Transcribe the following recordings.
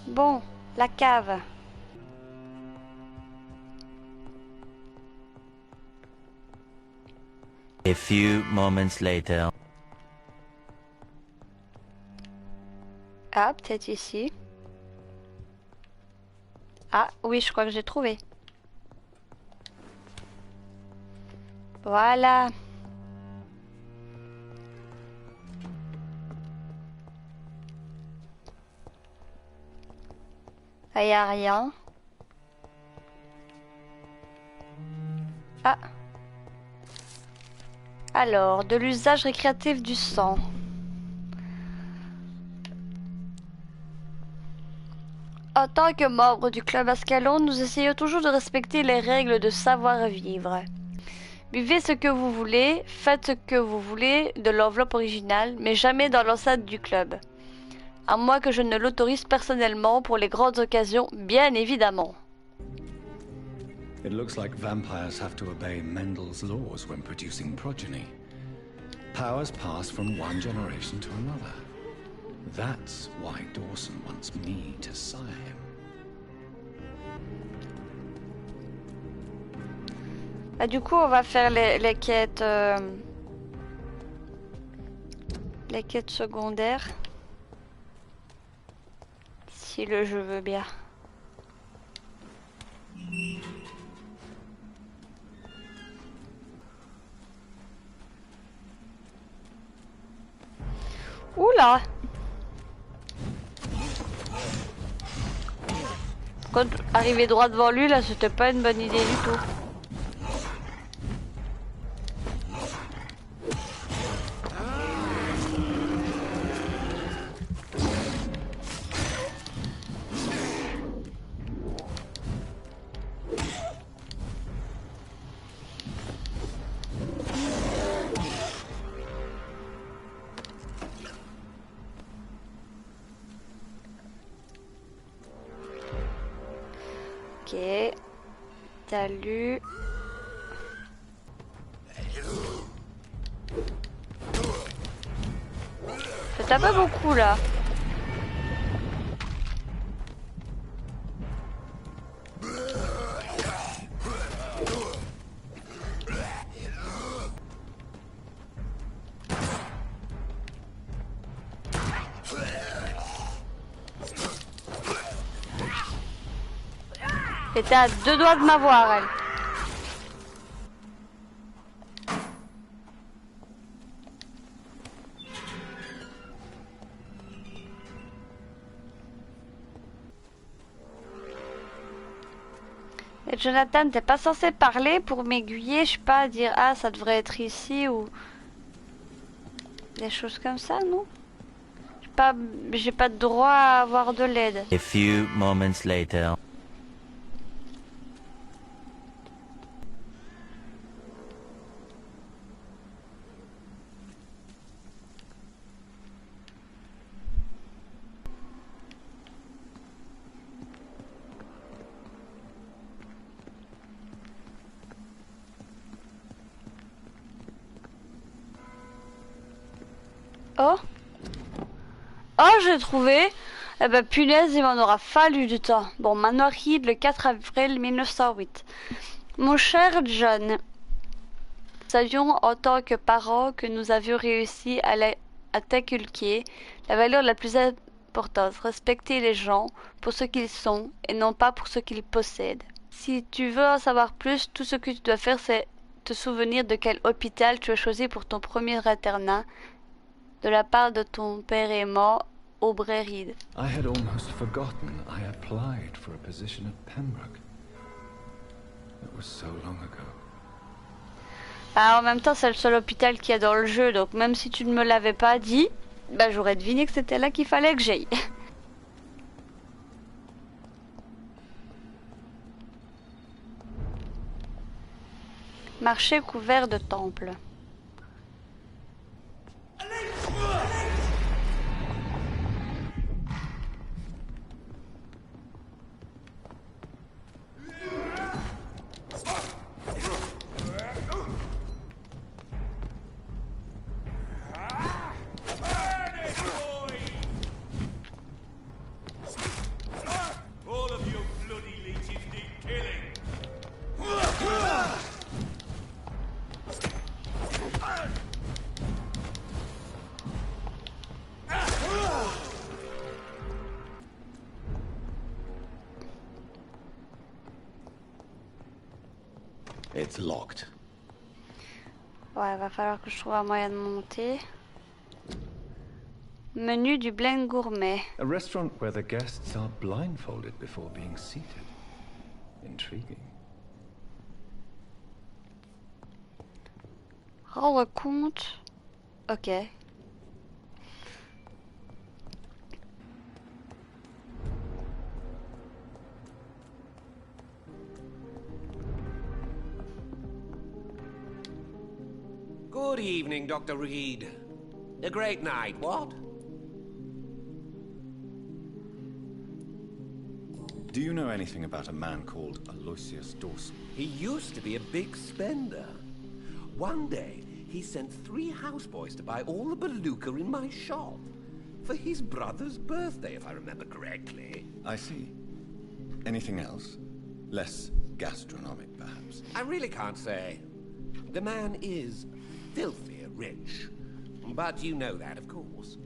Bon, la cave. A few moments later. Ah, peut-être ici. Ah, oui, je crois que j'ai trouvé. Voilà. Ah, y a rien. Ah. Alors, de l'usage récréatif du sang. En tant que membre du club Ascalon, nous essayons toujours de respecter les règles de savoir-vivre. Buvez ce que vous voulez, faites ce que vous voulez de l'enveloppe originale, mais jamais dans l'enceinte du club. À moins que je ne l'autorise personnellement pour les grandes occasions, bien évidemment. It looks like vampires have to obey Mendel's laws when producing progeny. Powers pass from one generation to another. That's why Dawson wants me to sire him. Ah, du coup, on va faire les quêtes... les quêtes secondaires. Si le jeu veut bien. Oula! Quand arriver droit devant lui, là, c'était pas une bonne idée du tout. Ok, t'as lu. T'as pas beaucoup là. Et t'es à 2 doigts de m'avoir, elle. Et Jonathan, t'es pas censé parler pour m'aiguiller, je sais pas, dire ah ça devrait être ici ou des choses comme ça, non? J'ai pas de droit à avoir de l'aide. A few moments later. Oh! Oh, j'ai trouvé! Eh ben, punaise, il m'en aura fallu du temps. Bon, maintenant arrive le 4 avril 1908. Mon cher John, nous savions en tant que parents que nous avions réussi à t'inculquer la valeur la plus importante, respecter les gens pour ce qu'ils sont et non pas pour ce qu'ils possèdent. Si tu veux en savoir plus, tout ce que tu dois faire, c'est te souvenir de quel hôpital tu as choisi pour ton premier internat de la part de ton père aimant, Aubrey Reed. I had almost forgotten I applied for a position at Pembroke. It was so long ago. Ah, en même temps, c'est le seul hôpital qu'il y a dans le jeu, donc même si tu ne me l'avais pas dit, bah j'aurais deviné que c'était là qu'il fallait que j'aille. Marché couvert de temples. It's locked. Ouais, va falloir que je trouve un moyen de monter. Menu du blend gourmet. A restaurant where the guests are blindfolded before being seated. Intriguing. Rendre compte. Ok. Good evening, Dr. Reed. A great night, what? Do you know anything about a man called Aloysius Dawson? He used to be a big spender. One day, he sent 3 houseboys to buy all the beluga in my shop. For his brother's birthday, if I remember correctly. I see. Anything else? Less gastronomic, perhaps? I really can't say. The man is filthy rich. But you know that, of course.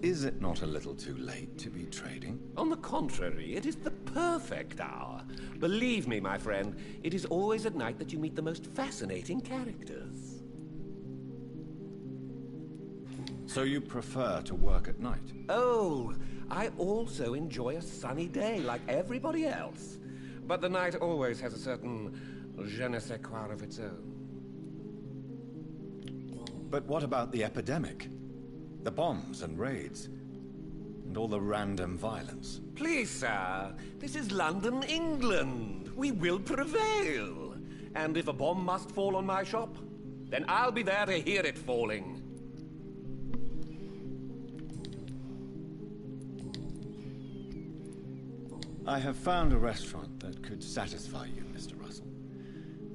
Is it not a little too late to be trading? On the contrary, it is the perfect hour. Believe me, my friend, it is always at night that you meet the most fascinating characters. So you prefer to work at night? Oh, I also enjoy a sunny day like everybody else. But the night always has a certain je ne sais quoi of its own. But what about the epidemic? The bombs and raids? And all the random violence? Please, sir, this is London, England. We will prevail. And if a bomb must fall on my shop, then I'll be there to hear it falling. I have found a restaurant that could satisfy you, Mr. Russell.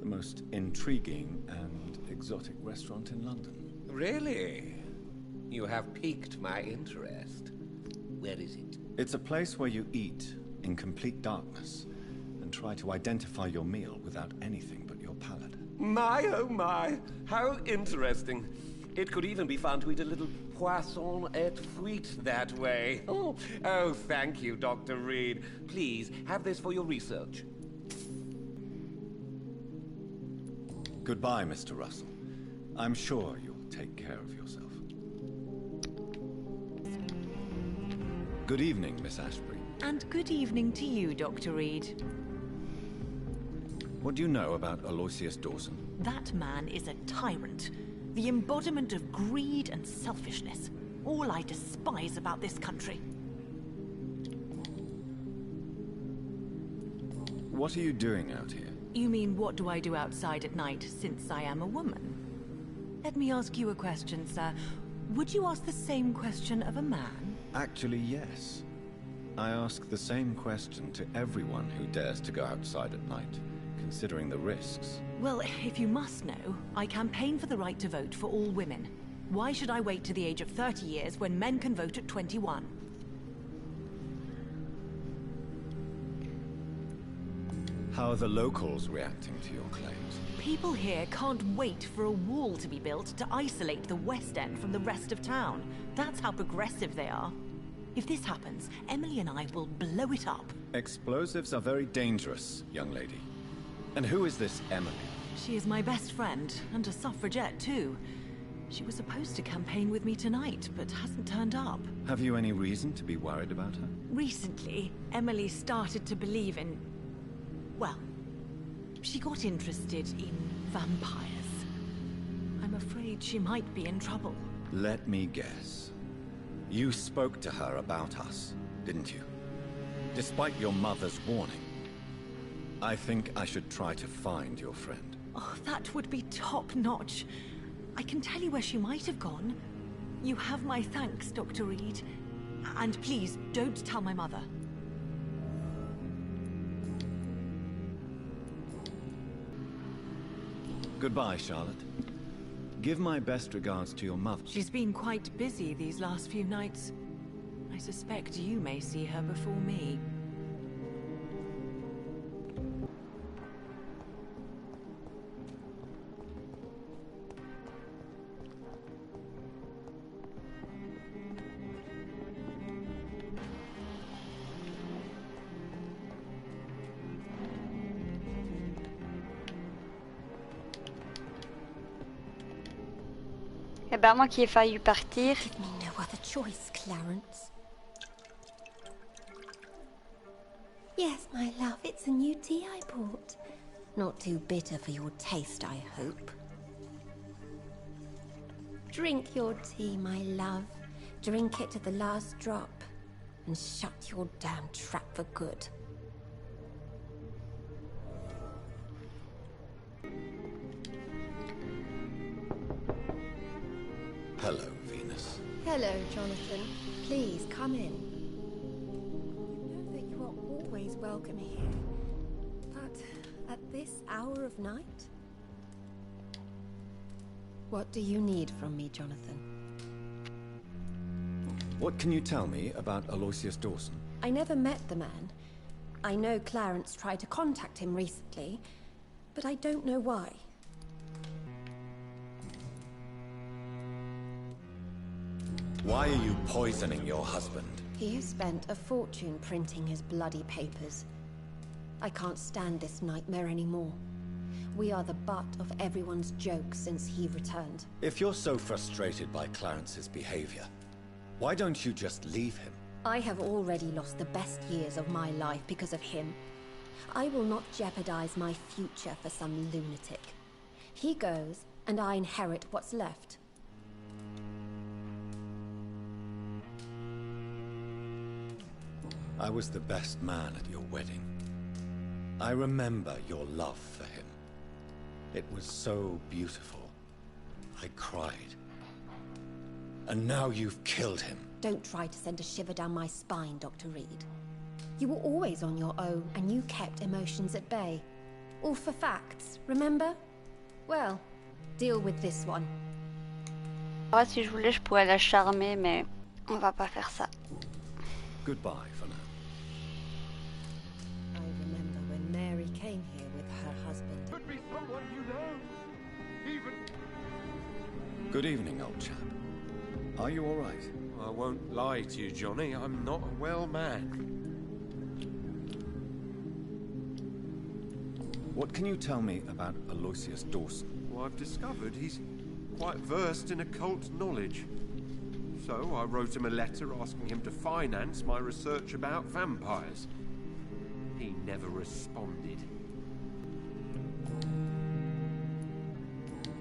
The most intriguing and exotic restaurant in London. Really? You have piqued my interest. Where is it? It's a place where you eat in complete darkness and try to identify your meal without anything but your palate. My, oh my, how interesting. It could even be fun to eat a little poisson et fruits that way. Oh, thank you, Dr. Reed. Please, have this for your research. Goodbye, Mr. Russell. I'm sure you'll take care of yourself. Good evening, Miss Ashbury. And good evening to you, Dr. Reed. What do you know about Aloysius Dawson? That man is a tyrant. The embodiment of greed and selfishness. All I despise about this country. What are you doing out here? You mean, what do I do outside at night, since I am a woman? Let me ask you a question, sir. Would you ask the same question of a man? Actually, yes. I ask the same question to everyone who dares to go outside at night, considering the risks. Well, if you must know, I campaign for the right to vote for all women. Why should I wait to the age of 30 years when men can vote at 21? How are the locals reacting to your claims? People here can't wait for a wall to be built to isolate the West End from the rest of town. That's how progressive they are. If this happens, Emily and I will blow it up. Explosives are very dangerous, young lady. And who is this Emily? She is my best friend, and a suffragette too. She was supposed to campaign with me tonight, but hasn't turned up. Have you any reason to be worried about her? Recently, Emily started to believe in... well, she got interested in vampires. I'm afraid she might be in trouble. Let me guess. You spoke to her about us, didn't you? Despite your mother's warning. I think I should try to find your friend. Oh, that would be top-notch. I can tell you where she might have gone. You have my thanks, Dr. Reed. And please, don't tell my mother. Goodbye, Charlotte. Give my best regards to your mother. She's been quite busy these last few nights. I suspect you may see her before me. ben moi qui ai failli partir. Give me no other choice, Clarence. Yes, my love, it's a new tea I bought. Not too bitter for your taste, I hope. Drink your tea, my love. Drink it to the last drop. And shut your damn trap for good. Hello, Venus. Hello, Jonathan. Please, come in. You know that you are always welcome here. But at this hour of night? What do you need from me, Jonathan? What can you tell me about Aloysius Dawson? I never met the man. I know Clarence tried to contact him recently, but I don't know why. Why are you poisoning your husband? He has spent a fortune printing his bloody papers. I can't stand this nightmare anymore. We are the butt of everyone's jokes since he returned. If you're so frustrated by Clarence's behavior, why don't you just leave him? I have already lost the best years of my life because of him. I will not jeopardize my future for some lunatic. He goes, and I inherit what's left. I was the best man at your wedding. I remember your love for him. It was so beautiful. I cried. And now you've killed him. Don't try to send a shiver down my spine, Dr. Reed. You were always on your own, and you kept emotions at bay. All for facts, remember? Well, deal with this one. Ouais, si je voulais, je pourrais la charmer, mais on va pas faire ça. Goodbye for now. I remember when Mary came here with her husband. Could be someone you know. Even... Good evening, old chap. Are you all right? I won't lie to you, Johnny. I'm not a well man. What can you tell me about Aloysius Dawson? Well, I've discovered he's quite versed in occult knowledge. So I wrote him a letter asking him to finance my research about vampires. He never responded.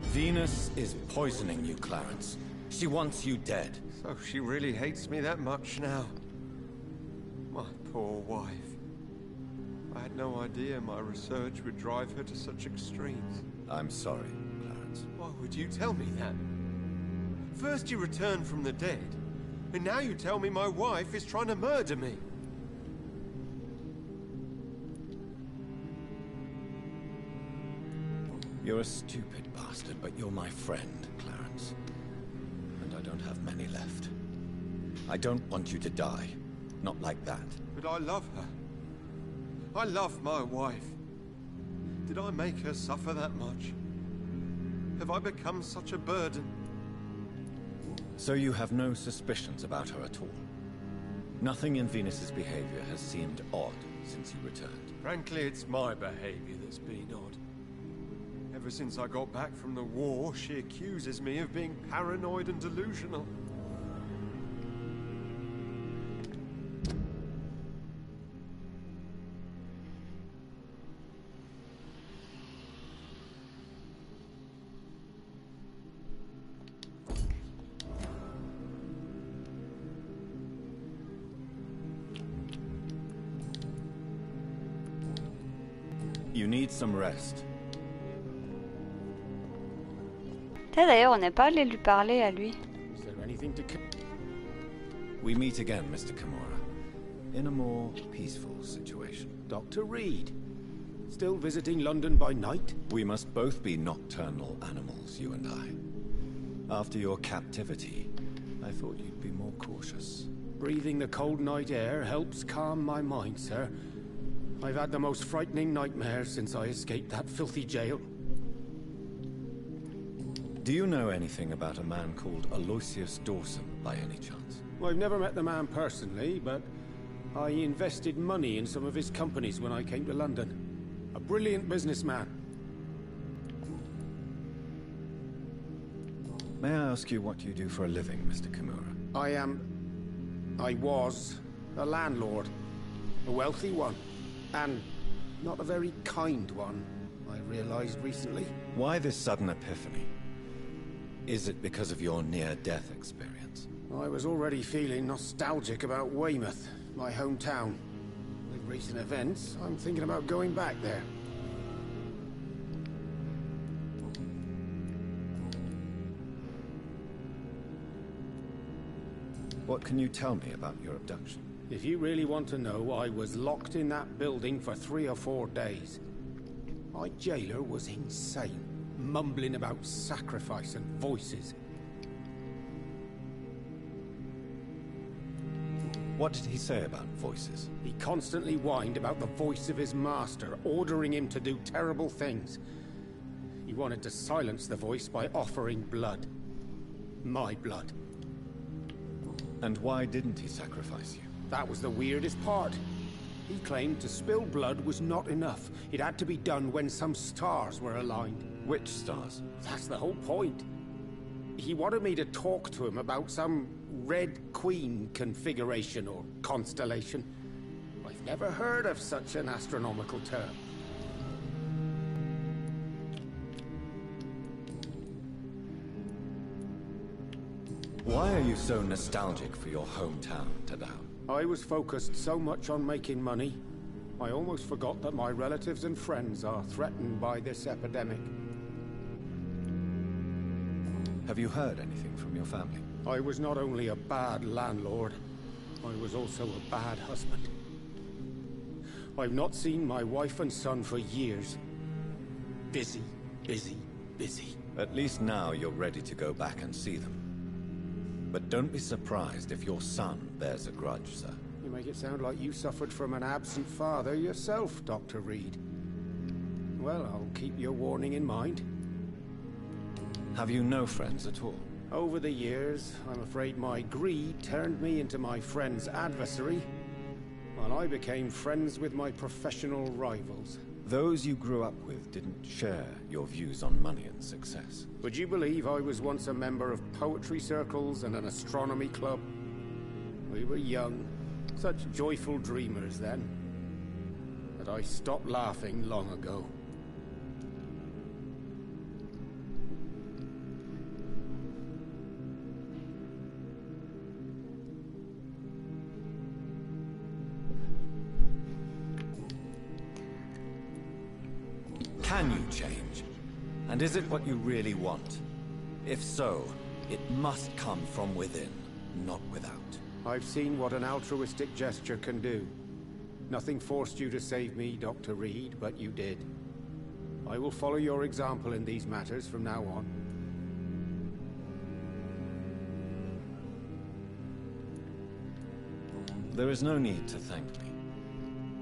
Venus is poisoning you, Clarence. She wants you dead. So she really hates me that much now. My poor wife. I had no idea my research would drive her to such extremes. I'm sorry, Clarence. Why would you tell me that? First you returned from the dead, and now you tell me my wife is trying to murder me. You're a stupid bastard, but you're my friend, Clarence. And I don't have many left. I don't want you to die. Not like that. But I love her. I love my wife. Did I make her suffer that much? Have I become such a burden? So you have no suspicions about her at all? Nothing in Venus's behavior has seemed odd since you returned? Frankly, it's my behavior that's been odd. Ever since I got back from the war, she accuses me of being paranoid and delusional. You need some rest. D'ailleurs, on n'est pas allé lui parler à lui. Is there anything to... We meet again, Mr. Kimura. In a more peaceful situation. Dr. Reed. Still visiting London by night? We must both be nocturnal animals, you and I. After your captivity, I thought you'd be more cautious. Breathing the cold night air helps calm my mind, sir. I've had the most frightening nightmares since I escaped that filthy jail. Do you know anything about a man called Aloysius Dawson, by any chance? Well, I've never met the man personally, but I invested money in some of his companies when I came to London. A brilliant businessman. May I ask you what you do for a living, Mr. Kimura? I was a landlord. A wealthy one. And not a very kind one, I realized recently. Why this sudden epiphany? Is it because of your near-death experience? I was already feeling nostalgic about Weymouth, my hometown. With recent events, I'm thinking about going back there. What can you tell me about your abduction? If you really want to know, I was locked in that building for 3 or 4 days. My jailer was insane, mumbling about sacrifice and voices. What did he say about voices? He constantly whined about the voice of his master, ordering him to do terrible things. He wanted to silence the voice by offering blood. My blood. And why didn't he sacrifice you? That was the weirdest part. He claimed to spill blood was not enough. It had to be done when some stars were aligned. Which stars? That's the whole point. He wanted me to talk to him about some Red Queen configuration or constellation. I've never heard of such an astronomical term. Why are you so nostalgic for your hometown, Tadao? I was focused so much on making money, I almost forgot that my relatives and friends are threatened by this epidemic. Have you heard anything from your family? I was not only a bad landlord, I was also a bad husband. I've not seen my wife and son for years. Busy, busy, busy. At least now you're ready to go back and see them. But don't be surprised if your son bears a grudge, sir. You make it sound like you suffered from an absent father yourself, Dr. Reed. Well, I'll keep your warning in mind. Have you no friends at all? Over the years, I'm afraid my greed turned me into my friend's adversary, while I became friends with my professional rivals. Those you grew up with didn't share your views on money and success. Would you believe I was once a member of poetry circles and an astronomy club? We were young, such joyful dreamers then. But I stopped laughing long ago. Can you change? And is it what you really want? If so, it must come from within, not without. I've seen what an altruistic gesture can do. Nothing forced you to save me, Dr. Reed, but you did. I will follow your example in these matters from now on. There is no need to thank me.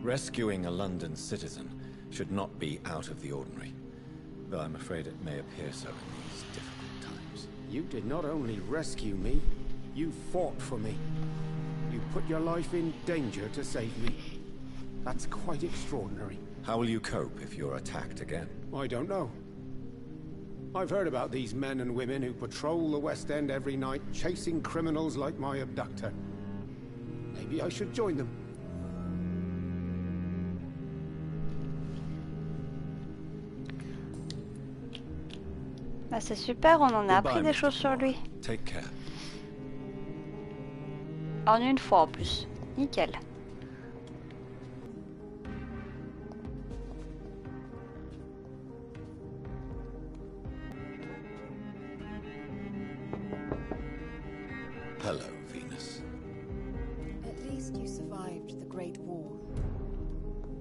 Rescuing a London citizen should not be out of the ordinary, though I'm afraid it may appear so in these difficult times. You did not only rescue me, you fought for me. You put your life in danger to save me. That's quite extraordinary. How will you cope if you're attacked again? I don't know. I've heard about these men and women who patrol the West End every night, chasing criminals like my abductor. Maybe I should join them. Bah c'est super, on en a appris des choses sur lui. Take care. En une fois en plus. Nickel. Hello, Venus. At least you survived the Great War.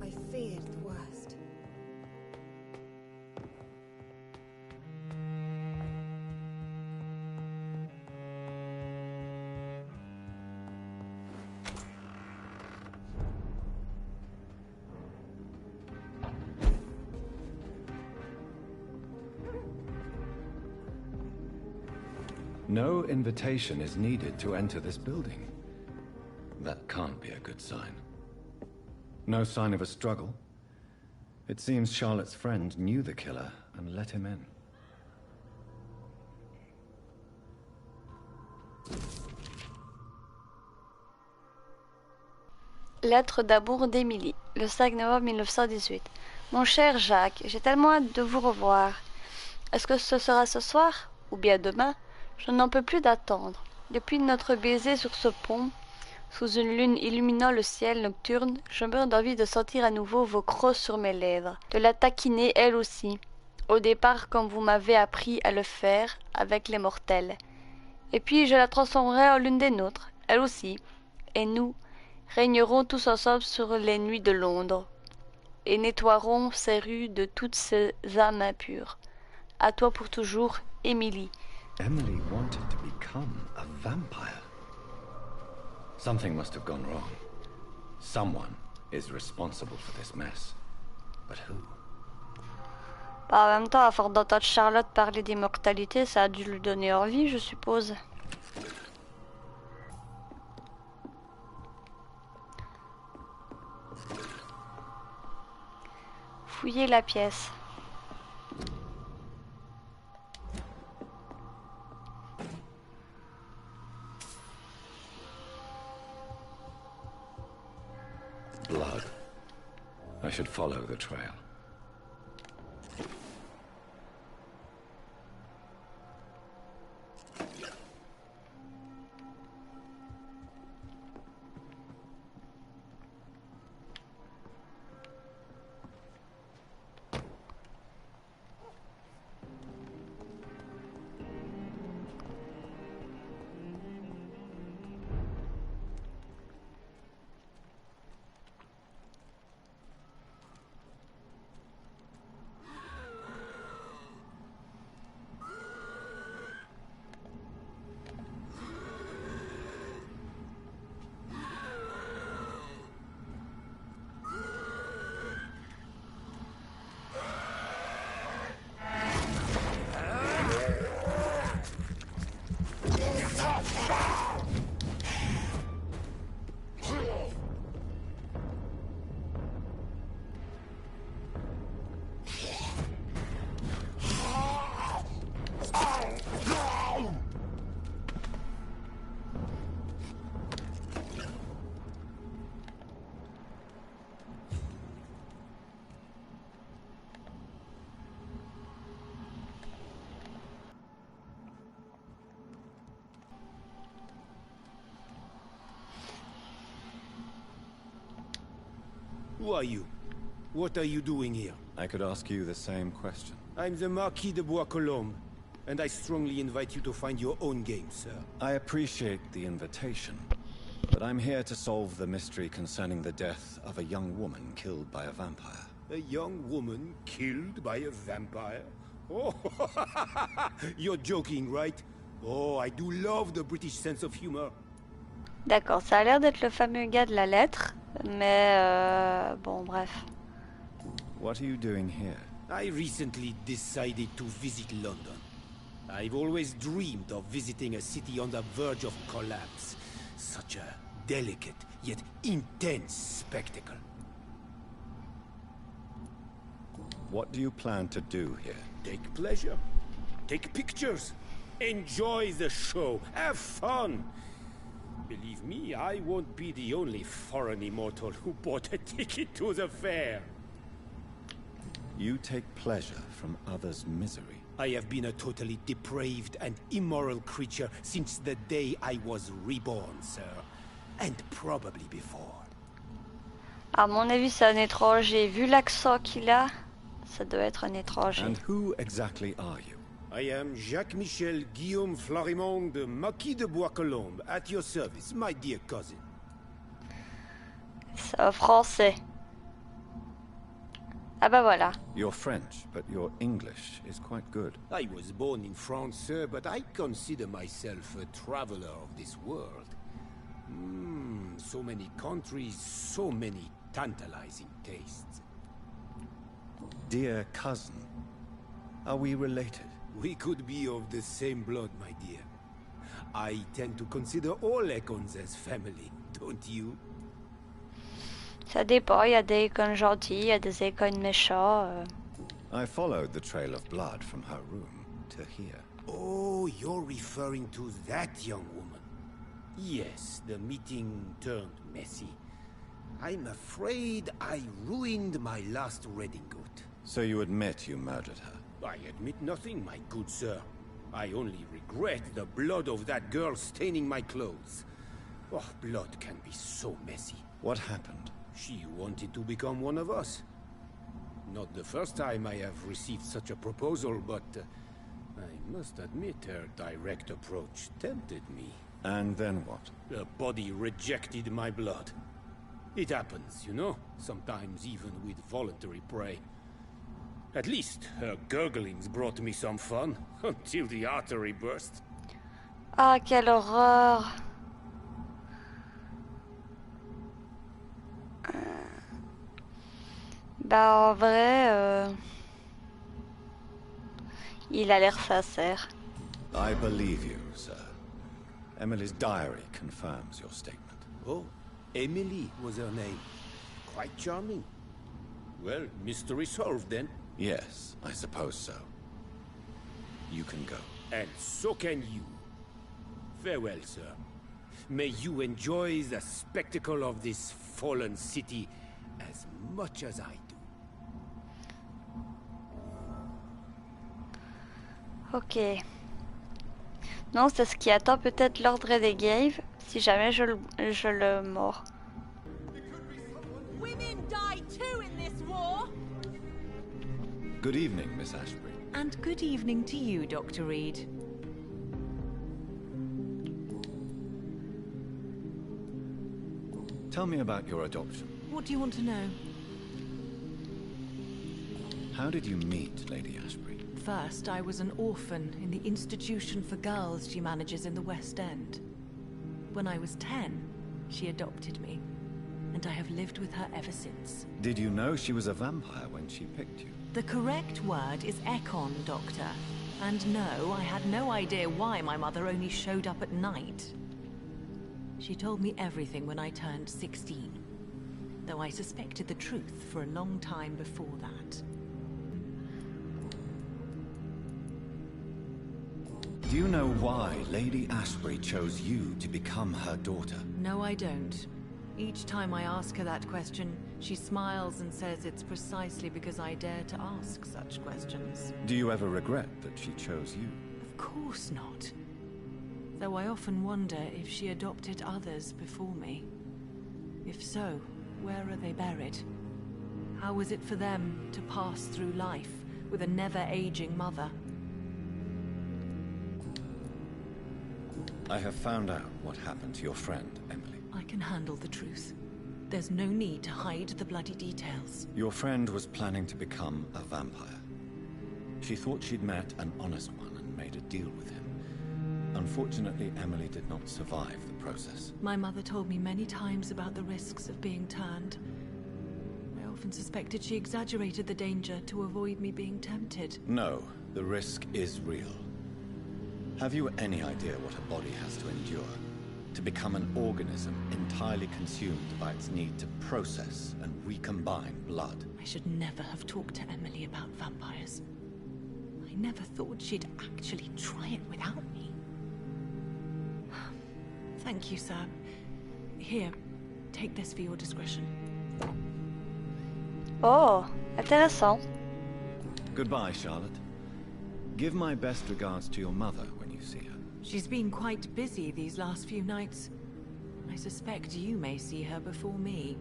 I feared the worst. No invitation is needed to enter this building. That can't be a good sign. No sign of a struggle. It seems Charlotte's friend knew the killer and let him in. Lettre d'amour d'Émilie, le 5 novembre 1918. Mon cher Jacques, j'ai tellement hâte de vous revoir. Est-ce que ce sera ce soir ou bien demain? Je n'en peux plus d'attendre. Depuis notre baiser sur ce pont, sous une lune illuminant le ciel nocturne, je meurs d'envie de sentir à nouveau vos crosses sur mes lèvres, de la taquiner elle aussi, au départ comme vous m'avez appris à le faire avec les mortels. Et puis je la transformerai en l'une des nôtres, elle aussi, et nous régnerons tous ensemble sur les nuits de Londres, et nettoierons ces rues de toutes ces âmes impures. À toi pour toujours, Émilie. Emily wanted to become a vampire. Something must have gone wrong. Someone is responsible for this mess. But who? Bah, en même temps, à force d'entendre Charlotte parler d'immortalité, ça a dû lui donner envie, je suppose. Fouiller la pièce. Blood. I should follow the trail. Who are you? What are you doing here? I could ask you the same question. I'm the Marquis de Bois-Colombes, and I strongly invite you to find your own game, sir. I appreciate the invitation, but I'm here to solve the mystery concerning the death of a young woman killed by a vampire. A young woman killed by a vampire? Oh, you're joking, right? Oh, I do love the British sense of humor. D'accord, ça a l'air d'être le fameux gars de la lettre, mais bon, bref. What are you doing here? I recently decided to visit London. I've always dreamed of visiting a city on the verge of collapse. Such a delicate yet intense spectacle. What do you plan to do here? Take pleasure. Take pictures. Enjoy the show. Have fun. Believe me, I won't be the only foreign immortal who bought a ticket to the fair. You take pleasure from others' misery. I have been a totally depraved and immoral creature since the day I was reborn, sir. And probably before. À mon avis, c'est un étranger. Vu l'accent qu'il a, ça doit être un étranger. And who exactly are you? I am Jacques-Michel Guillaume Florimond de Marquis de Bois-Colombes, at your service, my dear cousin. C'est un français. Ah bah voilà. You're French, but your English is quite good. I was born in France, sir, but I consider myself a traveler of this world. So many countries, so many tantalizing tastes. Dear cousin, are we related? We could be of the same blood, my dear. I tend to consider all Econs as family, don't you? Ça dépend, il y a des icônes gentils, il y a des icônes méchants. I followed the trail of blood from her room to here. Oh, you're referring to that young woman. Yes, the meeting turned messy. I'm afraid I ruined my last redingote. So you admit you murdered her? I admit nothing, my good sir. I only regret the blood of that girl staining my clothes. Oh, blood can be so messy. What happened? She wanted to become one of us. Not the first time I have received such a proposal, but I must admit her direct approach tempted me. And then what? The body rejected my blood. It happens, you know, sometimes even with voluntary prey. At least her gurglings brought me some fun, until the artery burst. Ah, quelle horreur. Bah en vrai, il a l'air sincère. I believe you, sir. Emily's diary confirms your statement. Oh, Emily was her name. Quite charming. Well, mystery solved then. Yes, I suppose so. You can go. And so can you. Farewell, sir. May you enjoy the spectacle of this fallen city as much as I do. Ok. Non, c'est ce qui attend peut-être l'ordre des Gave si jamais je le mords. Women die too in this war! Good evening, Miss Ashbury. And good evening to you, Dr. Reed. Tell me about your adoption. What do you want to know? How did you meet Lady Ashbury? First, I was an orphan in the institution for girls she manages in the West End. When I was 10, she adopted me, and I have lived with her ever since. Did you know she was a vampire when she picked you? The correct word is Ekon, Doctor. And no, I had no idea why my mother only showed up at night. She told me everything when I turned 16, though I suspected the truth for a long time before that. Do you know why Lady Ashbury chose you to become her daughter? No, I don't. Each time I ask her that question, she smiles and says it's precisely because I dare to ask such questions. Do you ever regret that she chose you? Of course not. Though I often wonder if she adopted others before me. If so, where are they buried? How was it for them to pass through life with a never-aging mother? I have found out what happened to your friend, Emily. I can handle the truth. There's no need to hide the bloody details. Your friend was planning to become a vampire. She thought she'd met an honest one and made a deal with him. Unfortunately, Emily did not survive the process. My mother told me many times about the risks of being turned. I often suspected she exaggerated the danger to avoid me being tempted. No, the risk is real. Have you any idea what a body has to endure? To become an organism entirely consumed by its need to process and recombine blood. I should never have talked to Emily about vampires. I never thought she'd actually try it without me. Thank you, sir. Here, take this for your discretion. Oh, intéressant. Goodbye, Charlotte. Give my best regards to your mother when you see her. She's been quite busy these last few nights. I suspect you may see her before me.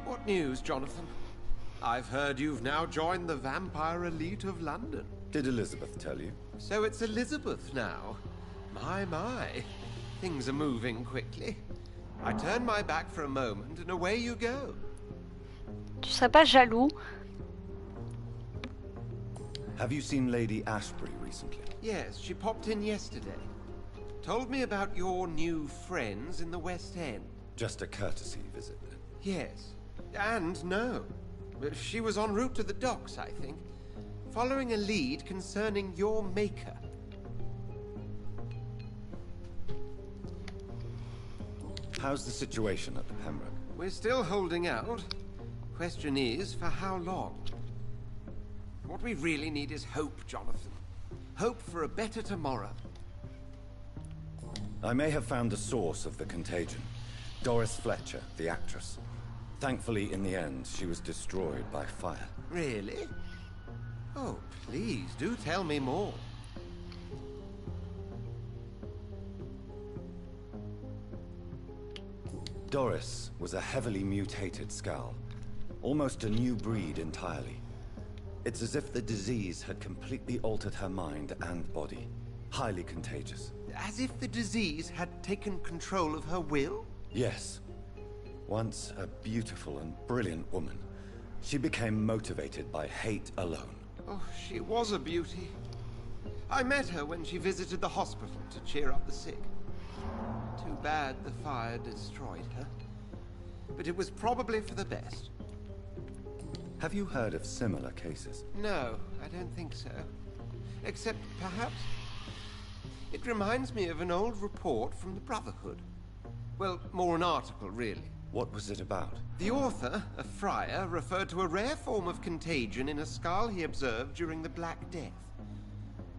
What news, Jonathan? I've heard you've now joined the vampire elite of London. Did Elizabeth tell you? So it's Elizabeth now. My. Things are moving quickly. I turn my back for a moment and away you go. Tu serais pas jaloux? Have you seen Lady Ashbury recently? Yes, she popped in yesterday. Told me about your new friends in the West End. Just a courtesy visit, then. Yes. And no. She was en route to the docks, I think, following a lead concerning your maker. How's the situation at the Pembroke? We're still holding out. Question is, for how long? What we really need is hope, Jonathan. Hope for a better tomorrow. I may have found the source of the contagion. Doris Fletcher, the actress. Thankfully, in the end, she was destroyed by fire. Really? Oh, please, do tell me more. Doris was a heavily mutated skull. Almost a new breed entirely. It's as if the disease had completely altered her mind and body. Highly contagious. As if the disease had taken control of her will? Yes. Once a beautiful and brilliant woman, she became motivated by hate alone. Oh, she was a beauty. I met her when she visited the hospital to cheer up the sick. Too bad the fire destroyed her. But it was probably for the best. Have you heard of similar cases? No, I don't think so. Except, perhaps, it reminds me of an old report from the Brotherhood. Well, more an article, really. What was it about? The author, a friar, referred to a rare form of contagion in a skull he observed during the Black Death.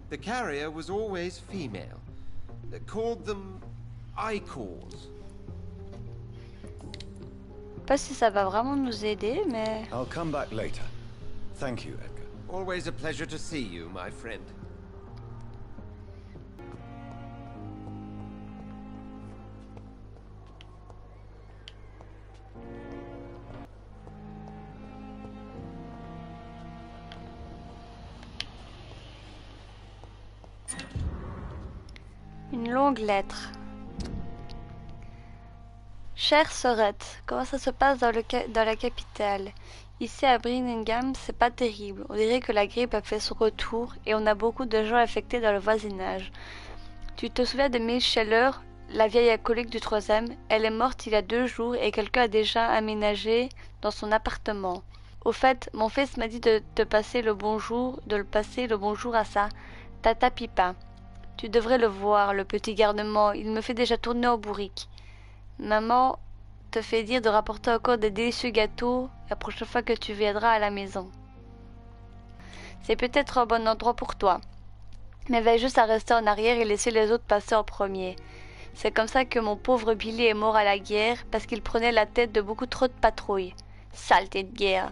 The carrier was always female. They called them icors. Pas si ça va vraiment nous aider, mais... I'll come back later. Thank you, Edgar. Always a pleasure to see you, my friend. Une longue lettre. Chère Sorette, comment ça se passe dans la capitale? Ici à Birmingham, c'est pas terrible. On dirait que la grippe a fait son retour et on a beaucoup de gens affectés dans le voisinage. Tu te souviens de Miss Scheller, la vieille alcoolique du 3e? Elle est morte il y a 2 jours et quelqu'un a déjà aménagé dans son appartement. Au fait, mon fils m'a dit de le passer le bonjour à sa tata Pipa. Tu devrais le voir, le petit garnement, il me fait déjà tourner en bourrique. Maman te fait dire de rapporter encore des délicieux gâteaux la prochaine fois que tu viendras à la maison. C'est peut-être un bon endroit pour toi, mais veille juste à rester en arrière et laisser les autres passer en premier. C'est comme ça que mon pauvre Billy est mort à la guerre, parce qu'il prenait la tête de beaucoup trop de patrouilles. Saleté de guerre.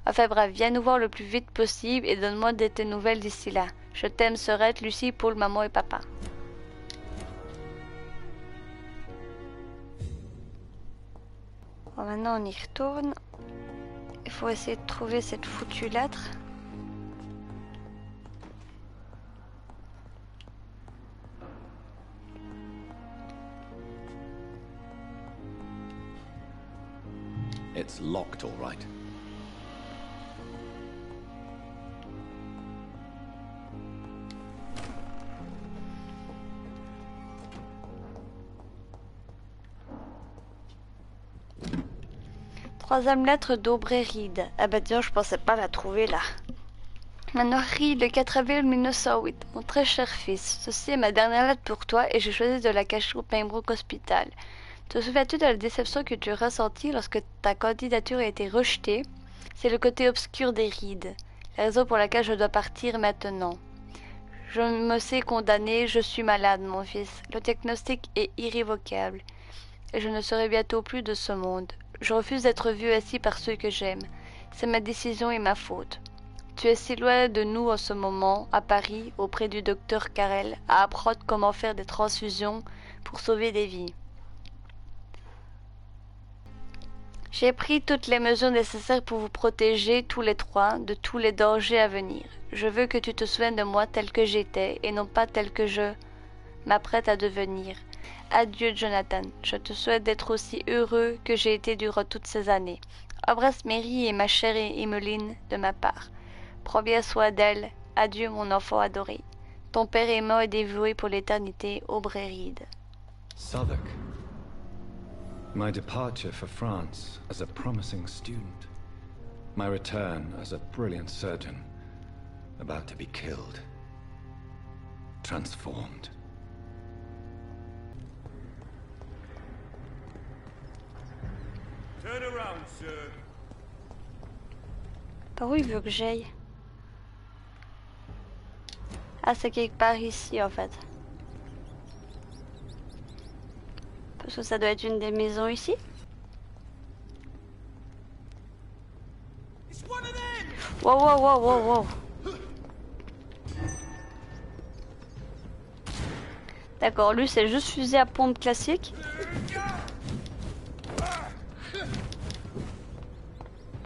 Enfin bref, viens nous voir le plus vite possible et donne-moi de tes nouvelles d'ici là. Je t'aime, Sorette, Lucie, Paul, maman et papa. Bon, maintenant on y retourne. Il faut essayer de trouver cette foutue lettre. It's locked, all right. Troisième lettre d'Aubrey Reed. Ah bah tiens, je pensais pas la trouver là. Manoir Reed, le 4 avril 1908. Mon très cher fils, ceci est ma dernière lettre pour toi et j'ai choisi de la cacher au Pembroke Hospital. Te souviens-tu de la déception que tu as ressentie lorsque ta candidature a été rejetée? C'est le côté obscur des Reed, la raison pour laquelle je dois partir maintenant. Je me sais condamné, je suis malade, mon fils. Le diagnostic est irrévocable. Et je ne serai bientôt plus de ce monde. Je refuse d'être vu assis par ceux que j'aime. C'est ma décision et ma faute. Tu es si loin de nous en ce moment, à Paris, auprès du docteur Carrel, à apprendre comment faire des transfusions pour sauver des vies. J'ai pris toutes les mesures nécessaires pour vous protéger, tous les trois, de tous les dangers à venir. Je veux que tu te souviennes de moi tel que j'étais, et non pas tel que je m'apprête à devenir. Adieu, Jonathan. Je te souhaite d'être aussi heureux que j'ai été durant toutes ces années. Embrasse Mary et ma chère Emmeline de ma part. Prends bien soin d'elle. Adieu, mon enfant adoré. Ton père aimant et dévoué pour l'éternité, Aubrey Reed. Southwark. My departure for France as a promising student. My return as a brilliant surgeon, about to be killed. Transformed. Turn around, sir. Par où il veut que j'aille? Ah, c'est quelque part ici en fait. Parce que ça doit être une des maisons ici. Wow, wow, wow, wow, wow. D'accord, lui c'est juste fusée à pompe classique.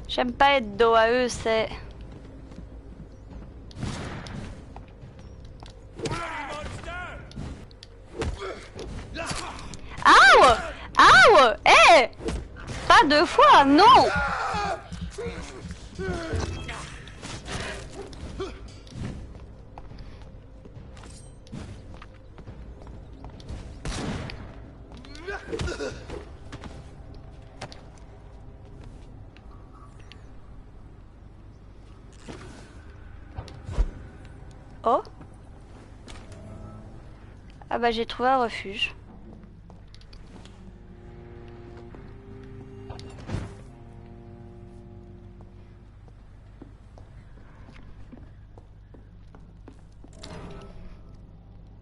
J'aime pas être dos à eux, c'est... Aouh! Aouh! Eh! Pas deux fois, non! Oh! Ah bah j'ai trouvé un refuge.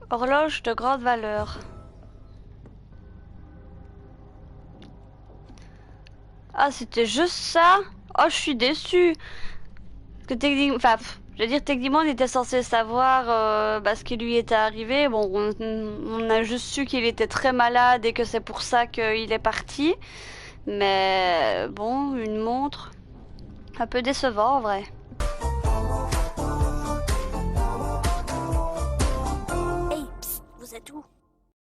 Horloge de grande valeur. Ah, c'était juste ça? Oh, je suis déçue. Parce que techniquement, enfin, je veux dire, techniquement, on était censé savoir ce qui lui était arrivé. Bon, on a juste su qu'il était très malade et que c'est pour ça qu'il est parti. Mais bon, une montre, un peu décevant en vrai. Hey, psst, vous êtes où?